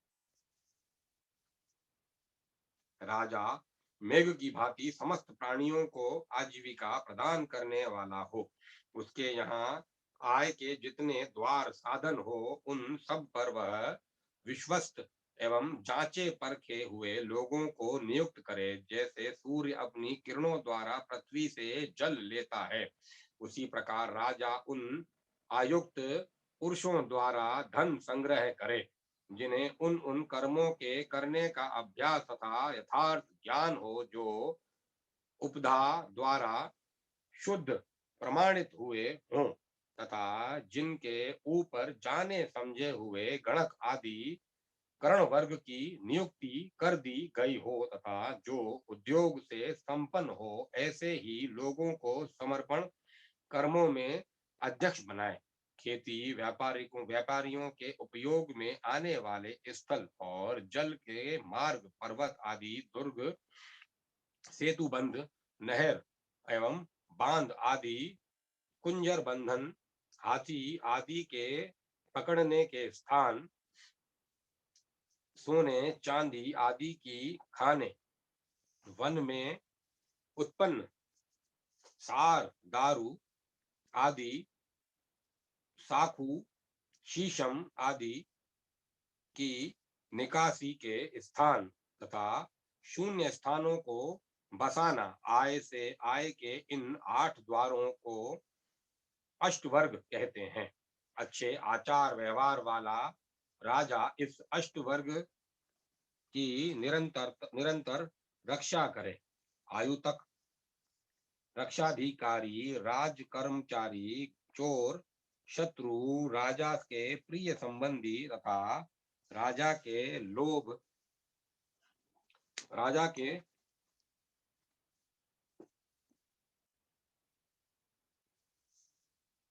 राजा मेघ की भांति समस्त प्राणियों को आजीविका प्रदान करने वाला हो, उसके यहाँ आय के जितने द्वार साधन हो, उन सब पर वह विश्वस्त एवं जांचे परखे हुए लोगों को नियुक्त करे। जैसे सूर्य अपनी किरणों द्वारा पृथ्वी से जल लेता है, उसी प्रकार राजा उन आयुक्त पुरुषों द्वारा धन संग्रह करे, जिन्हें उन उन कर्मों के करने का अभ्यास तथा यथार्थ ज्ञान हो, जो उपधा द्वारा शुद्ध प्रमाणित हुए हों, तथा जिनके ऊपर जाने समझे हुए गणक आदि कर्ण वर्ग की नियुक्ति कर दी गई हो, तथा जो उद्योग से संपन्न हो, ऐसे ही लोगों को समर्पण कर्मों में अध्यक्ष बनाए। खेती व्यापारियों के उपयोग में आने वाले स्थल और जल के मार्ग, पर्वत आदि, दुर्ग, सेतु बंध, नहर एवं बांध आदि, कुंजर बंधन, हाथी आदि के पकड़ने के स्थान, सोने चांदी आदि की खाने, वन में उत्पन्न सार दारू आदि, साखू शीशम आदि की निकासी के स्थान, तथा शून्य स्थानों को बसाना, आय से आय के इन 8 द्वारों को अष्टवर्ग कहते हैं। अच्छे आचार व्यवहार वाला राजा इस अष्टवर्ग की निरंतर निरंतर रक्षा करे। आयु तक रक्षाधिकारी, राज कर्मचारी, चोर, शत्रु, राजा के प्रिय संबंधी तथा राजा के लोभ राजा के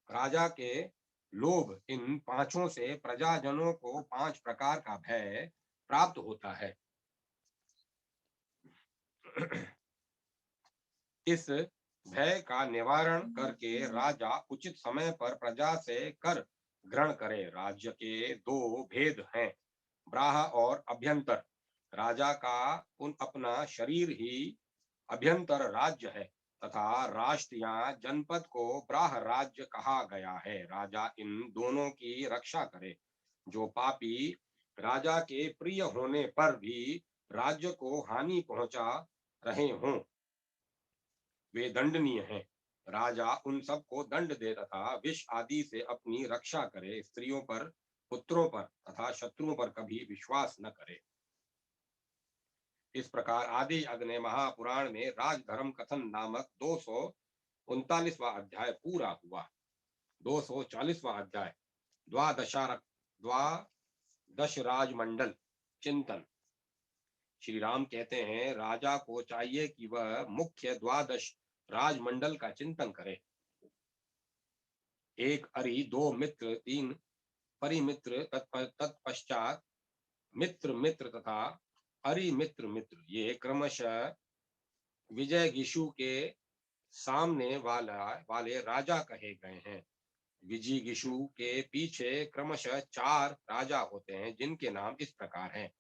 राजा के लोभ, इन पांचों से प्रजाजनों को 5 प्रकार का भय प्राप्त होता है। इस भय का निवारण करके राजा उचित समय पर प्रजा से कर ग्रहण करे। राज्य के 2 भेद हैं, ब्राह और अभ्यंतर। राजा का अपना शरीर ही अभ्यंतर राज्य है, तथा राष्ट्र या जनपद को ब्राह राज्य कहा गया है। राजा इन दोनों की रक्षा करे। जो पापी राजा के प्रिय होने पर भी राज्य को हानि पहुंचा रहे हों, वे दंडनीय हैं। राजा उन सबको दंड दे तथा विष आदि से अपनी रक्षा करे। स्त्रियों पर, पुत्रों पर तथा शत्रुओं पर कभी विश्वास न करे। इस प्रकार आदि अग्नि महापुराण में राजधर्म कथन नामक 239वां अध्याय पूरा हुआ। 240वां अध्याय द्वादश राजमंडल चिंतन। श्री राम कहते हैं, राजा को चाहिए कि वह मुख्य 12 राजमंडल का चिंतन करे। 1 अरि, 2 मित्र, 3 परिमित्र, तत्पश्चात मित्र मित्र तथा अरि मित्र मित्र, ये क्रमशः विजयगिषु के सामने वाले राजा कहे गए हैं। विजिगीषु के पीछे क्रमशः 4 राजा होते हैं, जिनके नाम इस प्रकार हैं।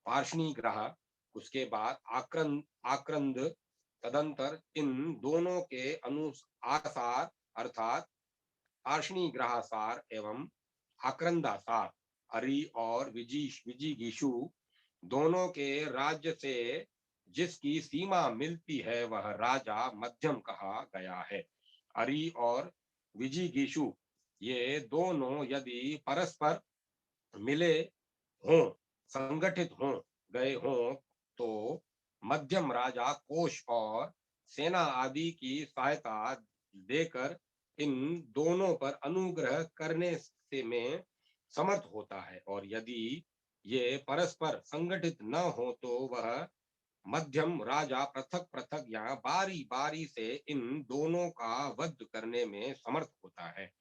पार्ष्णिग्रह, उसके बाद आक्रंद, तदंतर इन दोनों के आसार अर्थात पार्ष्णिग्रहासार एवं आक्रंदासार, अरि और विजिगीषु दोनों के राज्य से जिसकी सीमा मिलती है, वह राजा मध्यम कहा गया है। अरि और विजिगीषु ये दोनों यदि परस्पर मिले हों, संगठित हों गए हों, तो मध्यम राजा कोष और सेना आदि की सहायता देकर इन दोनों पर अनुग्रह करने से में समर्थ होता है, और यदि ये परस्पर संगठित न हो तो वह मध्यम राजा पृथक पृथक या बारी बारी से इन दोनों का वध करने में समर्थ होता है।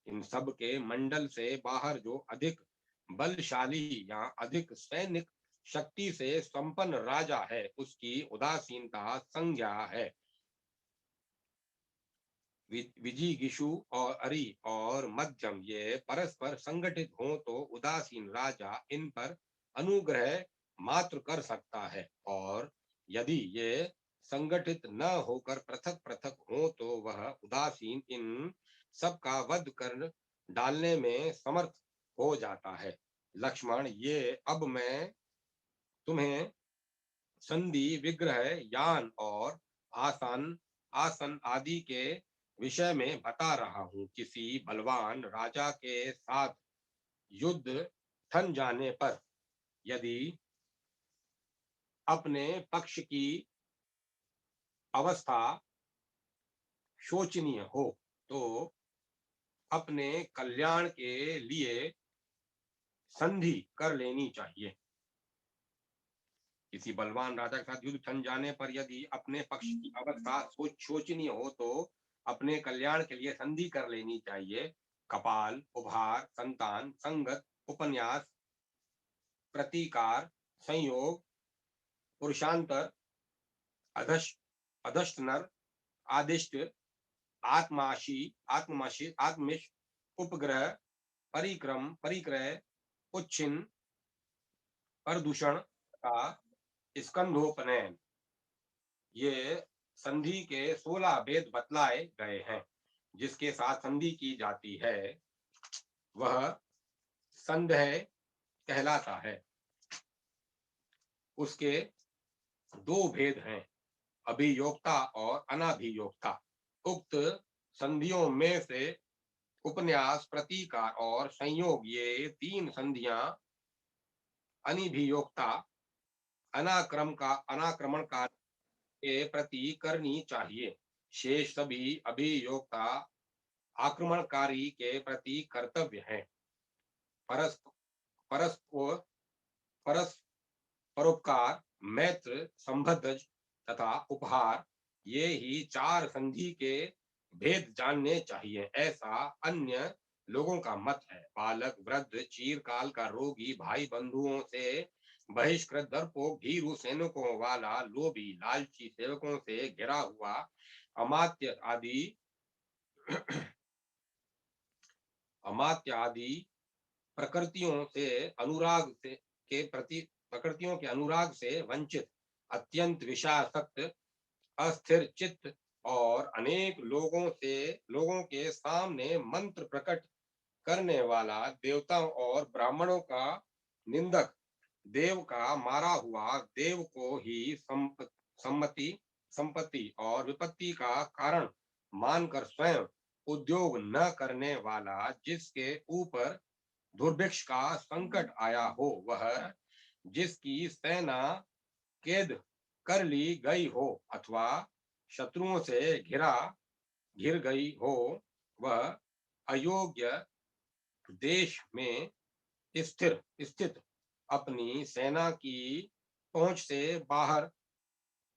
इन सब के मंडल से बाहर जो अधिक बलशाली या अधिक सैनिक शक्ति से संपन्न राजा है, उसकी उदासीनता संज्ञा है। विजिगिषु और अरि और मध्यम ये परस्पर संगठित हो तो उदासीन राजा इन पर अनुग्रह मात्र कर सकता है, और यदि ये संगठित न होकर पृथक पृथक हो तो वह उदासीन इन सब का वध कर डालने में समर्थ हो जाता है। लक्ष्मण, ये अब मैं तुम्हें संधि, विग्रह, यान और आसन आसन आदि के विषय में बता रहा हूँ। किसी बलवान राजा के साथ युद्ध ठन जाने पर यदि अपने पक्ष की अवस्था शोचनीय हो तो अपने कल्याण के लिए संधि कर लेनी चाहिए। किसी बलवान राजा के साथ युद्ध ठन जाने पर यदि अपने पक्ष की अवस्था शोचनीय हो तो अपने कल्याण के लिए संधि कर लेनी चाहिए। कपाल, उभार, संतान, संगत, उपन्यास, प्रतीकार, संयोग, पुरुषांतर, अधश अधष्ट नर, आदिष्ट, आत्माशी आत्मशी आत्मिश, उपग्रह, परिक्रम, परिक्रय, उच्छिन्न, प्रदूषण का स्कंधोपनयन, ये संधि के 16 भेद बतलाए गए हैं। जिसके साथ संधि की जाती है वह संदेह कहलाता है। उसके 2 भेद हैं, अभियोक्ता और अनाभियोक्ता। उक्त संधियों में से उपन्यास, प्रतीकार और संयोग, ये 3 संधियां अनिभियोक्ता अनाक्रमण का के प्रति करनी चाहिए। शेष सभी अभियोक्ता आक्रमणकारी के प्रति कर्तव्य है। परस्पर परोपकार, मैत्र, संबद्धज तथा उपहार, ये ही 4 संधि के भेद जानने चाहिए, ऐसा अन्य लोगों का मत है। बालक, वृद्ध, चीरकाल का रोगी, भाई बंधुओं से बहिष्कृत, डरपोक, भीरू, सैनिकों वाला, लोभी, लालची, सेवकों से घिरा हुआ, अमात्य आदि प्रकृतियों से अनुराग से के प्रति प्रकृतियों के अनुराग से वंचित, अत्यंत विषयासक्त, अस्थिर चित्त और अनेक लोगों के सामने मंत्र प्रकट करने वाला, देवताओं और ब्राह्मणों का निंदक, देव का मारा हुआ, देव को ही संपत्ति और विपत्ति का कारण मानकर स्वयं उद्योग न करने वाला, जिसके ऊपर दुर्भिक्ष का संकट आया हो, वह जिसकी सेना कैद कर ली गई हो अथवा शत्रुओं से घिर गई हो, वह अयोग्य देश में स्थित अपनी सेना की पहुंच से बाहर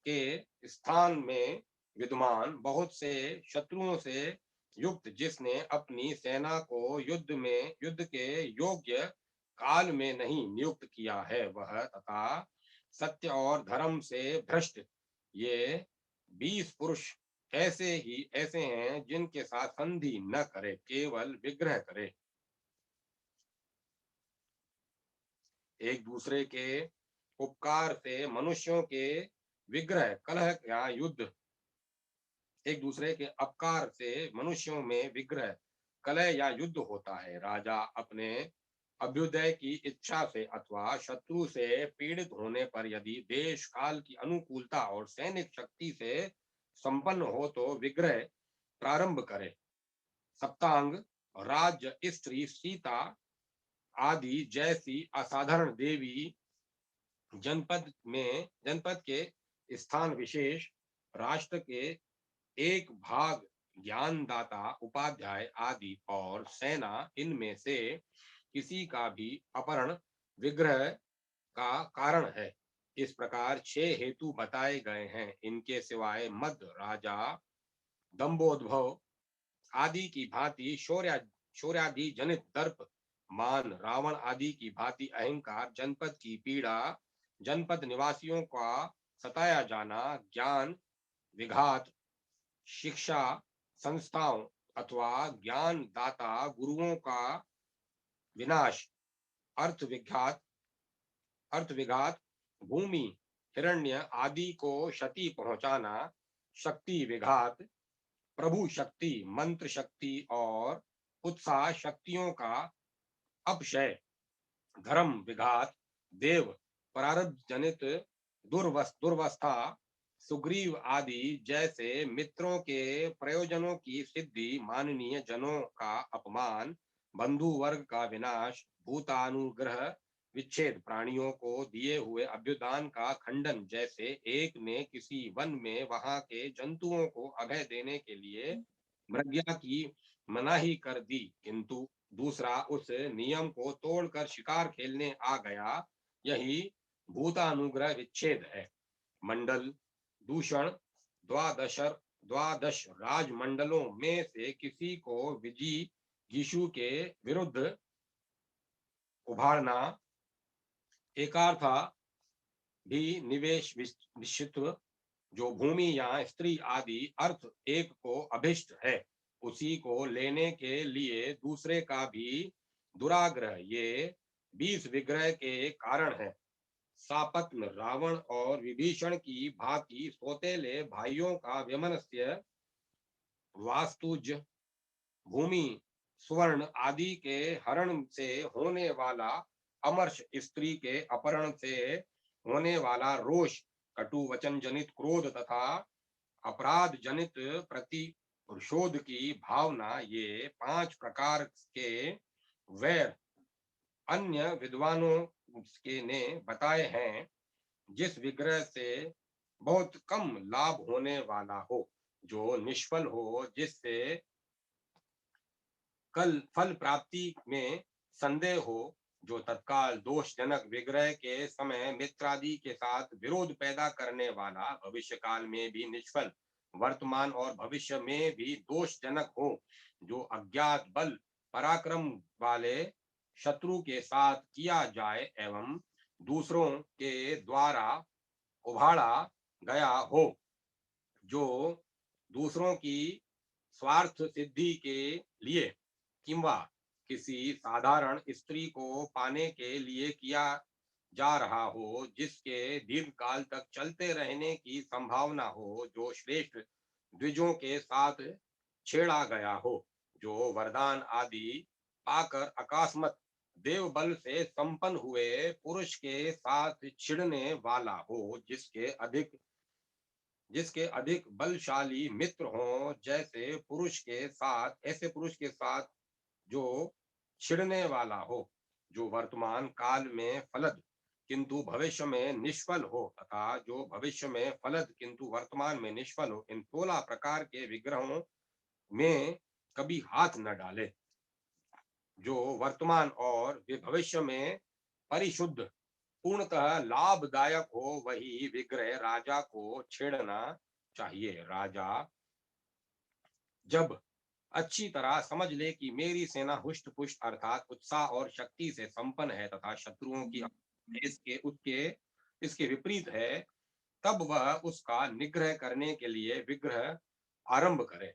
के स्थान में विद्यमान बहुत से शत्रुओं से युक्त, जिसने अपनी सेना को युद्ध के योग्य काल में नहीं नियुक्त किया है, वह तथा सत्य और धर्म से भ्रष्ट, ये 20 पुरुष ऐसे हैं जिनके साथ संधि न करे, केवल विग्रह करे। एक दूसरे के उपकार से मनुष्यों के विग्रह, कलह या युद्ध एक दूसरे के अपकार से मनुष्यों में विग्रह, कलह या युद्ध होता है। राजा अपने अभ्युदय की इच्छा से अथवा शत्रु से पीड़ित होने पर यदि देश काल की अनुकूलता और सैनिक शक्ति से संपन्न हो तो विग्रह प्रारंभ करे। सप्तांग, राज्य स्त्री, सीता आदि जैसी असाधारण देवी, जनपद के स्थान विशेष, राष्ट्र के एक भाग ज्ञानदाता, उपाध्याय आदि और सेना, इनमें से किसी का भी अपहरण विग्रह का कारण है। इस प्रकार 6 हेतु बताए गए हैं। इनके सिवाय मद, राजा, दंभोद्भव आदि की भांति शौर्यादि जनित दर्प, मान, रावण आदि की भांति अहंकार, जनपद की पीड़ा, जनपद निवासियों का सताया जाना, ज्ञान विघात, शिक्षा संस्थाओं अथवा ज्ञान दाता गुरुओं का विनाश, अर्थ विघात, भूमि, हिरण्य आदि को क्षति पहुंचाना, शक्ति विघात, प्रभु शक्ति, मंत्र शक्ति और उत्साह शक्तियों का अपक्षय, धर्म विघात, देव प्रारब्ध जनित दुर्वस्था, सुग्रीव आदि जैसे मित्रों के प्रयोजनों की सिद्धि, माननीय जनों का अपमान, बंधु वर्ग का विनाश, भूतानुग्रह विच्छेद, प्राणियों को दिए हुए अभ्युदान का खंडन, जैसे एक ने किसी वन में वहां के जंतुओं को अभय देने के लिए मृग्या की मनाही कर दी, किंतु दूसरा उस नियम को तोड़कर शिकार खेलने आ गया, यही भूतानुग्रह विच्छेद है। मंडल दूषण, द्वादश राजमंडलों में से किसी को विजिगीषु के विरुद्ध उभारना, एकार्था भी निवेश निश्चित्व, जो भूमि या स्त्री आदि अर्थ एक को अभिष्ट है, उसी को लेने के लिए दूसरे का भी दुराग्रह, ये 20 विग्रह के कारण है। सापत्न, रावण और विभीषण की भांति सौतेले भाइयों का वैमनस्य, वास्तुज, भूमि, स्वर्ण आदि के हरण से होने वाला अमर्ष, स्त्री के अपहरण से होने वाला रोष, कटु वचन जनित क्रोध तथा अपराध जनित प्रतिशोध की भावना, ये 5 प्रकार के वैर अन्य विद्वानों के ने बताए हैं। जिस विग्रह से बहुत कम लाभ होने वाला हो, जो निष्फल हो, जिससे कल फल प्राप्ति में संदेह हो, जो तत्काल दोषजनक विग्रह के समय मित्रादि के साथ विरोध पैदा करने वाला, भविष्य काल में भी निष्फल, वर्तमान और भविष्य में भी दोषजनक हो, जो अज्ञात बल पराक्रम वाले शत्रु के साथ किया जाए एवं दूसरों के द्वारा उभाड़ा गया हो, जो दूसरों की स्वार्थ सिद्धि के लिए किंवा किसी साधारण स्त्री को पाने के लिए किया जा रहा हो, जिसके दीर्घ काल तक चलते रहने की संभावना हो, जो श्रेष्ठ द्विजों के साथ छेड़ा गया हो, जो वरदान आदि पाकर अकस्मात देव बल से संपन्न हुए पुरुष के साथ छिड़ने वाला हो, जिसके अधिक बलशाली मित्र हों, ऐसे पुरुष के साथ जो छिड़ने वाला हो, जो वर्तमान काल में फलद किंतु भविष्य में निष्फल हो, तथा जो भविष्य में फलद किंतु वर्तमान में निष्फल हो, इन 16 प्रकार के विग्रहों में कभी हाथ न डाले। जो वर्तमान और वे भविष्य में परिशुद्ध, पूर्णतः लाभदायक हो, वही विग्रह राजा को छेड़ना चाहिए। राजा जब अच्छी तरह समझ ले कि मेरी सेना हुष्ट पुष्ट अर्थात उत्साह और शक्ति से संपन्न है तथा शत्रुओं की इसके विपरीत है, तब वह उसका निग्रह करने के लिए विग्रह आरंभ करे।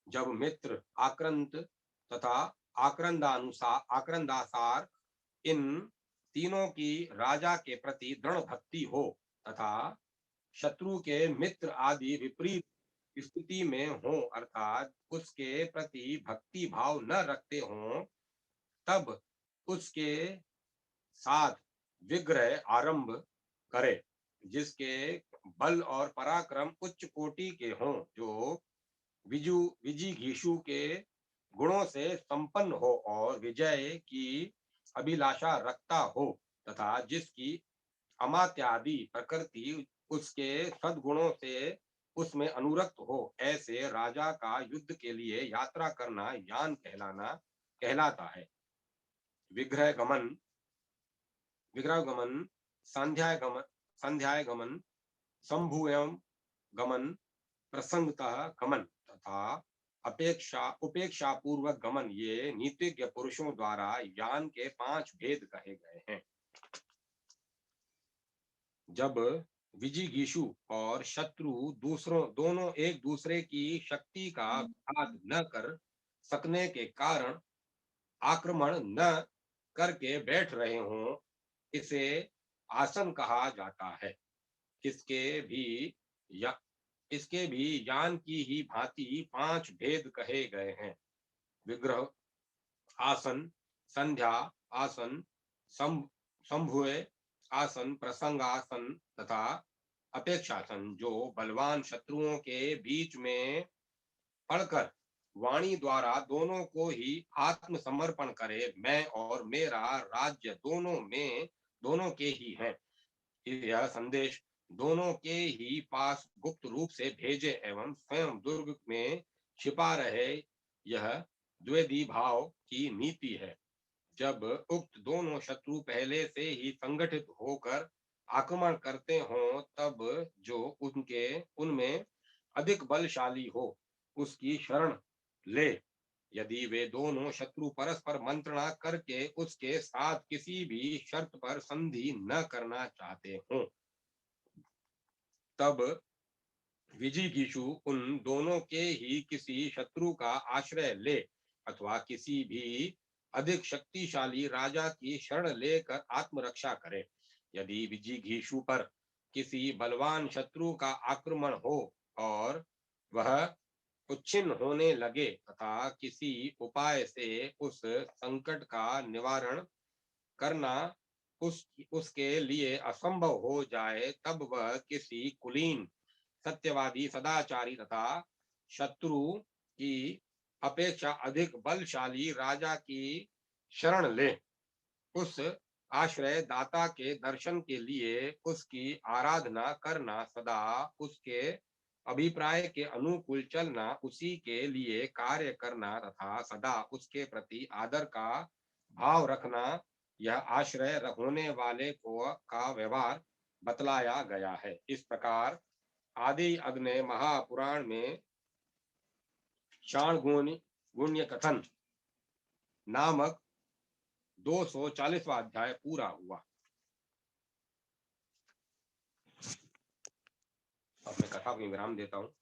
जब मित्र आक्रांत तथा आक्रांदासार इन तीनों की राजा के प्रति दृढ़ भक्ति हो तथा शत्रु के मित्र आदि विपरीत स्थिति में हो, अर्थात उसके प्रति भक्ति भाव न रखते हों, तब उसके साथ विग्रह आरंभ करे, जिसके बल और पराक्रम उच्च कोटि के हों, जो विजिगीषु के गुणों से संपन्न हो और विजय की अभिलाषा रखता हो, तथा जिसकी अमात्यादि प्रकृति उसके सद्गुणों से उसमें अनुरक्त हो, ऐसे राजा का युद्ध के लिए यात्रा करना यान कहलाता है। विग्रह गमन, विग्रह गमन, संध्याय गमन, संभूयम गमन, प्रसंगतः गमन तथा उपेक्षा पूर्वक गमन, ये नीतिज्ञ पुरुषों द्वारा यान के 5 भेद कहे गए हैं। जब विजिगीषु और शत्रु दोनों एक दूसरे की शक्ति का घात न कर सकने के कारण आक्रमण न करके बैठ रहे हों, इसे आसन कहा जाता है। इसके भी या इसके भी यान की ही भांति 5 भेद कहे गए हैं। विग्रह आसन, संध्या आसन, संभुए आसन, प्रसंगासन तथा अपेक्षासन, जो बलवान शत्रुओं के बीच में पढ़कर वाणी द्वारा दोनों को ही आत्मसमर्पण करे, मैं और मेरा राज्य दोनों के ही है, यह संदेश दोनों के ही पास गुप्त रूप से भेजे एवं स्वयं दुर्ग में छिपा रहे, यह द्विवेदी भाव की नीति है। जब उक्त दोनों शत्रु पहले से ही संगठित होकर आक्रमण करते हों, तब जो उनमें अधिक बलशाली हो उसकी शरण ले। यदि वे दोनों शत्रु परस्पर मंत्रणा करके उसके साथ किसी भी शर्त पर संधि न करना चाहते हों, तब विजिगीषु उन दोनों के ही किसी शत्रु का आश्रय ले अथवा किसी भी अधिक शक्तिशाली राजा की शरण लेकर आत्मरक्षा करे। यदि विजिगीषु पर किसी बलवान शत्रु का आक्रमण हो और वह उच्छिन्न होने लगे तथा किसी उपाय से उस संकट का निवारण करना उसके लिए असंभव हो जाए, तब वह किसी कुलीन, सत्यवादी, सदाचारी तथा शत्रु की अपेक्षा अधिक बलशाली राजा की शरण ले। उस आश्रय दाता के दर्शन के लिए उसकी आराधना करना, सदा उसके अभिप्राय के अनुकूल चलना, उसी के लिए कार्य करना तथा सदा उसके प्रति आदर का भाव रखना, यह आश्रय होने वाले को का व्यवहार बतलाया गया है। इस प्रकार आदि अग्नि महापुराण में गुण्य कथन नामक 240वां अध्याय पूरा हुआ। अब मैं कथा को विराम देता हूँ।